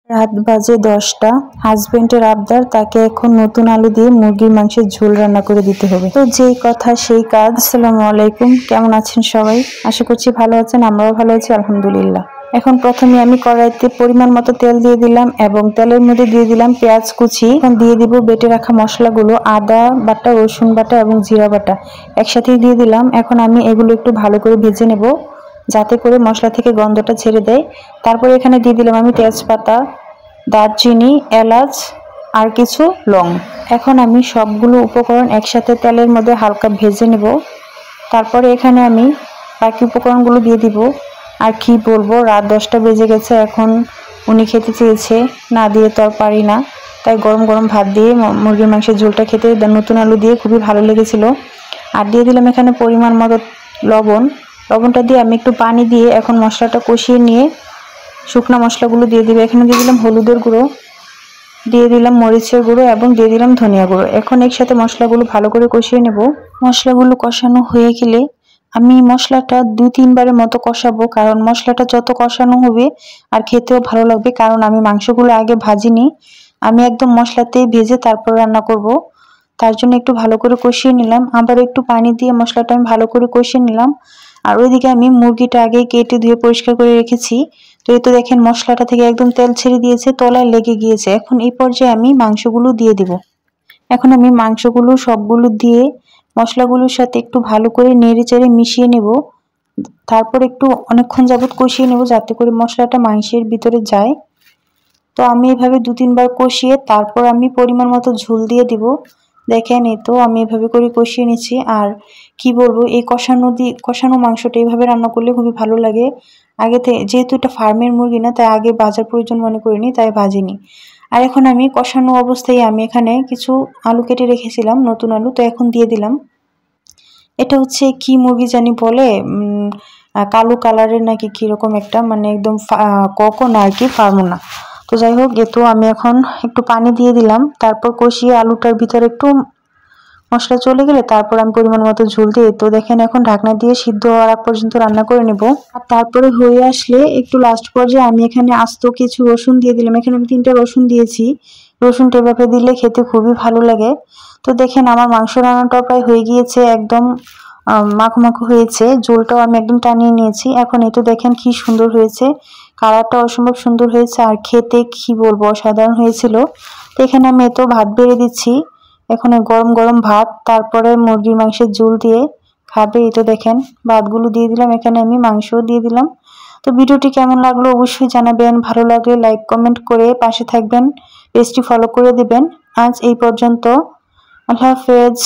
রাত বাজে 10টা। হাজবেন্ডের আবদার, তাকে এখন নতুন আলু দিয়ে মুরগির মাংসের ঝোল রান্না করে দিতে হবে। তো যেই কথা সেই কাজ। আসসালামু আলাইকুম, কেমন আছেন সবাই? আশা করছি ভালো আছেন, আমরাও ভালো আছি আলহামদুলিল্লাহ। এখন প্রথমে আমি কড়াইতে পরিমাণ মতো তেল দিয়ে দিলাম এবং তেলের মধ্যে দিয়ে দিলাম পেঁয়াজ কুচি। এখন দিয়ে দিব বেটে রাখা মশলাগুলো, আদা বাটা, রসুন বাটা এবং জিরা বাটা একসাথেই দিয়ে দিলাম। এখন আমি এগুলো একটু ভালো করে ভেজে নেব যাতে করে মশলা থেকে গন্ধটা ছেড়ে দেয়। তারপরে এখানে দিয়ে দিলাম আমি তেজপাতা, দারচিনি, এলাচ আর কিছু লং। এখন আমি সবগুলো উপকরণ একসাথে তেলের মধ্যে হালকা ভেজে নেব। তারপরে এখানে আমি বাকি উপকরণগুলো দিয়ে দিব। আর কি বলবো, রাত 10টা বেজে গেছে, এখন উনি খেতে চেয়েছে, না দিয়ে তো আর পারি না। তাই গরম গরম ভাত দিয়ে মুরগির মাংসের ঝোলটা খেতে নতুন আলু দিয়ে খুবই ভালো লেগেছিল। আর দিয়ে দিলাম এখানে পরিমাণ মতো লবণটা দিয়ে আমি একটু পানি দিয়ে এখন মশলাটা কষিয়ে নিয়ে শুকনো মশলাগুলো দিয়ে দিবে। এখানে দিয়ে দিলাম হলুদের গুঁড়ো, দিয়ে দিলাম মরিচের গুঁড়ো এবং দিয়ে দিলাম ধনিয়া গুঁড়ো। এখন একসাথে মশলাগুলো ভালো করে কষিয়ে নেব। মশলাগুলো কষানো হয়ে গেলে আমি মশলাটা 2-3 বারের মতো কষাবো, কারণ মশলাটা যত কষানো হবে আর খেতেও ভালো লাগবে। কারণ আমি মাংসগুলো আগে ভাজিনি, আমি একদম মশলাতেই ভেজে তারপর রান্না করব। তার জন্য একটু ভালো করে কষিয়ে নিলাম, আবার একটু পানি দিয়ে মশলাটা আমি ভালো করে কষিয়ে নিলাম। আর ওইদিকে আমি মুরগিটা আগে কেটে ধুয়ে পরিষ্কার করে রেখেছি। তো এই তো দেখেন মশলাটা থেকে একদম তেল ছেড়ে দিয়েছে, তলায় লেগে গিয়েছে। এখন এই পর্যায়ে আমি মাংসগুলো দিয়ে দিব। এখন আমি মাংসগুলো সবগুলো দিয়ে মশলাগুলোর সাথে একটু ভালো করে নেড়ে চেড়ে মিশিয়ে নেব। তারপর একটু অনেকক্ষণ যাবত কষিয়ে নেব যাতে করে মশলাটা মাংসের ভিতরে যায়। তো আমি এভাবে 2-3 বার কষিয়ে তারপর আমি পরিমাণ মতো ঝোল দিয়ে দিব। দেখেন এই তো আমি এভাবে করে কষিয়ে নিচ্ছি। আর কি বলবো, এই কষানো মাংসটা এইভাবে রান্না করলে খুবই ভালো লাগে। আগে থেকে যেহেতু এটা ফার্মের মুরগি না, তাই আগে ভাজার প্রয়োজন মনে করিনি, তাই ভাজিনি। আর এখন আমি কষানো অবস্থায় আমি এখানে কিছু আলু কেটে রেখেছিলাম, নতুন আলু, তো এখন দিয়ে দিলাম। এটা হচ্ছে কি মুরগি জানি বলে, কালো কালারের নাকি কিরকম একটা, মানে একদম ককো না আর কি, ফার্মো না। তো যাই হোক, তো আমি এখন একটু পানি দিয়ে দিলাম। তারপর কষিয়ে আলুটার ভিতরে একটু মশলা চলে গেলে তারপর আমি পরিমাণ মতো ঝোল দিয়ে, তো দেখেন এখন ঢাকনা দিয়ে সিদ্ধ হওয়ার আগ পর্যন্ত রান্না করে নেব। আর তারপরে হয়ে আসলে একটু লাস্ট পর্যায়ে আমি এখানে আস্ত কিছু রসুন দিয়ে দিলাম। এখানে আমি 3টা রসুন দিয়েছি। রসুনটা এভাবে দিলে খেতে খুবই ভালো লাগে। তো দেখেন আমার মাংস রান্নাটা প্রায় হয়ে গিয়েছে, একদম মাখো মাখো হয়েছে। ঝোলটাও আমি একদম টানিয়ে নিয়েছি। এখন এই তো দেখেন কি সুন্দর হয়েছে, কালারটা অসম্ভব সুন্দর হয়েছে আর খেতে কি বলবো অসাধারণ হয়েছিল। তো এখানে আমি তো ভাত বেড়ে দিচ্ছি। এখন গরম গরম ভাত, তারপরে মুরগির মাংসের ঝোল দিয়ে খাবে। এই তো দেখেন ভাতগুলো দিয়ে দিলাম, এখানে আমি মাংসও দিয়ে দিলাম। তো ভিডিওটি কেমন লাগলো অবশ্যই জানাবেন, ভালো লাগলে লাইক কমেন্ট করে পাশে থাকবেন, পেজটি ফলো করে দিবেন। আজ এই পর্যন্ত, আল্লাহ হাফেজ।